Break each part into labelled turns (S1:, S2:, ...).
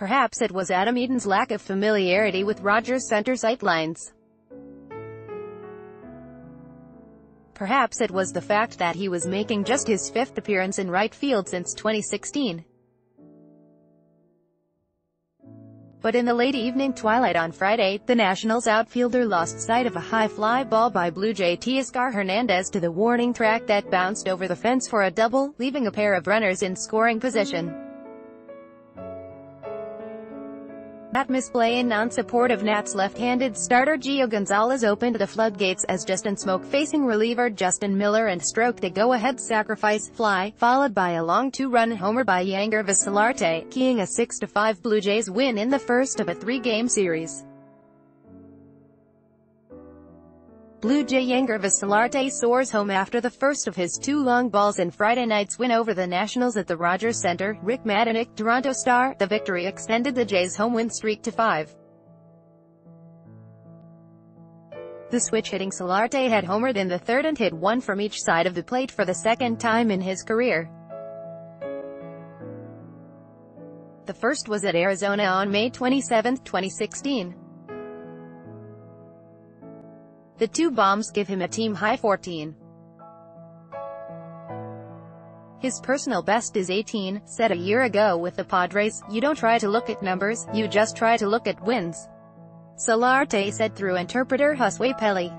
S1: Perhaps it was Adam Eaton's lack of familiarity with Rogers Center sightlines. Perhaps it was the fact that he was making just his fifth appearance in right field since 2016. But in the late evening twilight on Friday, the Nationals outfielder lost sight of a high fly ball by Blue Jay Teoscar Hernandez to the warning track that bounced over the fence for a double, leaving a pair of runners in scoring position. That misplay and non-support of Nats left-handed starter Gio Gonzalez opened the floodgates as Justin Smoke facing reliever Justin Miller and stroked a go-ahead sacrifice fly, followed by a long two-run homer by Yangervis Solarte, keying a 6-5 Blue Jays win in the first of a three-game series. Blue Jay Yangervis Solarte soars home after the first of his two long balls in Friday night's win over the Nationals at the Rogers Center. Rick Madanick, Toronto Star. The victory extended the Jays' home win streak to 5. The switch-hitting Solarte had homered in the third and hit one from each side of the plate for the second time in his career. The first was at Arizona on May 27, 2016. The two bombs give him a team-high 14. His personal best is 18, said a year ago with the Padres. "You don't try to look at numbers, you just try to look at wins," Solarte said through interpreter Josue Pelli.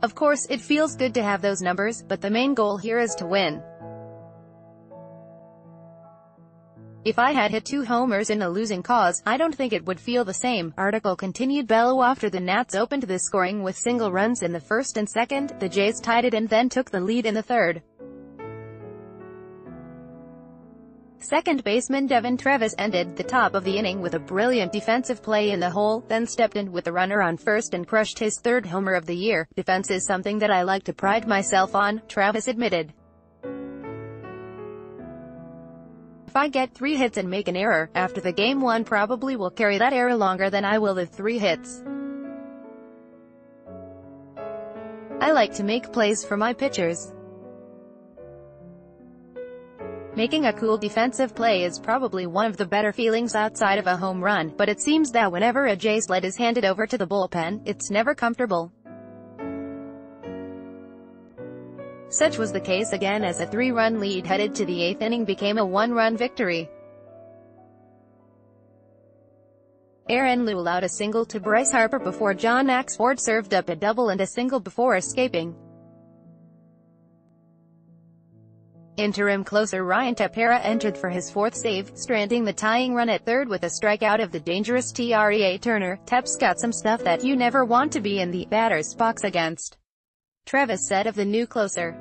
S1: "Of course, it feels good to have those numbers, but the main goal here is to win. If I had hit 2 homers in a losing cause, I don't think it would feel the same." Article continued. Bello after the Nats opened the scoring with single runs in the first and second, the Jays tied it and then took the lead in the third. Second baseman Devin Travis ended the top of the inning with a brilliant defensive play in the hole, then stepped in with the runner on first and crushed his third homer of the year. "Defense is something that I like to pride myself on," Travis admitted. "If I get 3 hits and make an error after the game, one probably will carry that error longer than I will the 3 hits. I like to make plays for my pitchers. Making a cool defensive play is probably one of the better feelings outside of a home run, but it seems that whenever a Jays sled is handed over to the bullpen, it's never comfortable." Such was the case again as a 3-run lead headed to the 8th inning became a 1-run victory. Aaron Lew allowed a single to Bryce Harper before John Axford served up a double and a single before escaping. Interim closer Ryan Tepera entered for his 4th save, stranding the tying run at third with a strikeout of the dangerous Trea Turner. "Tep's got some stuff that you never want to be in the batter's box against," Travis said of the new closer.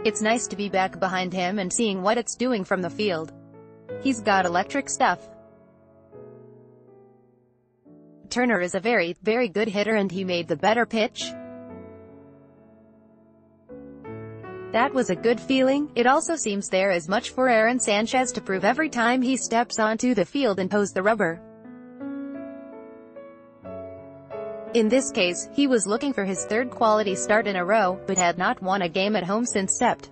S1: "It's nice to be back behind him and seeing what it's doing from the field. He's got electric stuff. Turner is a very, very good hitter and he made the better pitch. That was a good feeling. It also seems there is much for Aaron Sanchez to prove every time he steps onto the field and toes the rubber. In this case, he was looking for his 3rd quality start in a row, but had not won a game at home since Sept.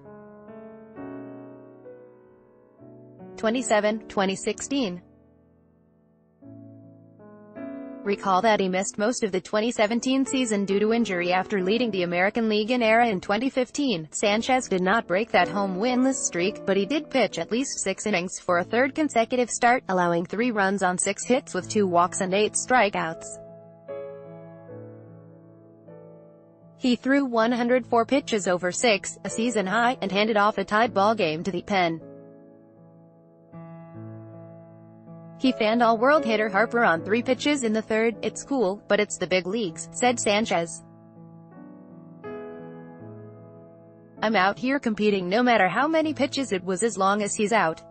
S1: 27, 2016. Recall that he missed most of the 2017 season due to injury after leading the American League in ERA in 2015. Sanchez did not break that home winless streak, but he did pitch at least 6 innings for a 3rd consecutive start, allowing 3 runs on 6 hits with 2 walks and 8 strikeouts. He threw 104 pitches over 6, a season high, and handed off a tied ball game to the pen. He fanned all-world hitter Harper on 3 pitches in the third. "It's cool, but it's the big leagues," said Sanchez. "I'm out here competing no matter how many pitches it was as long as he's out.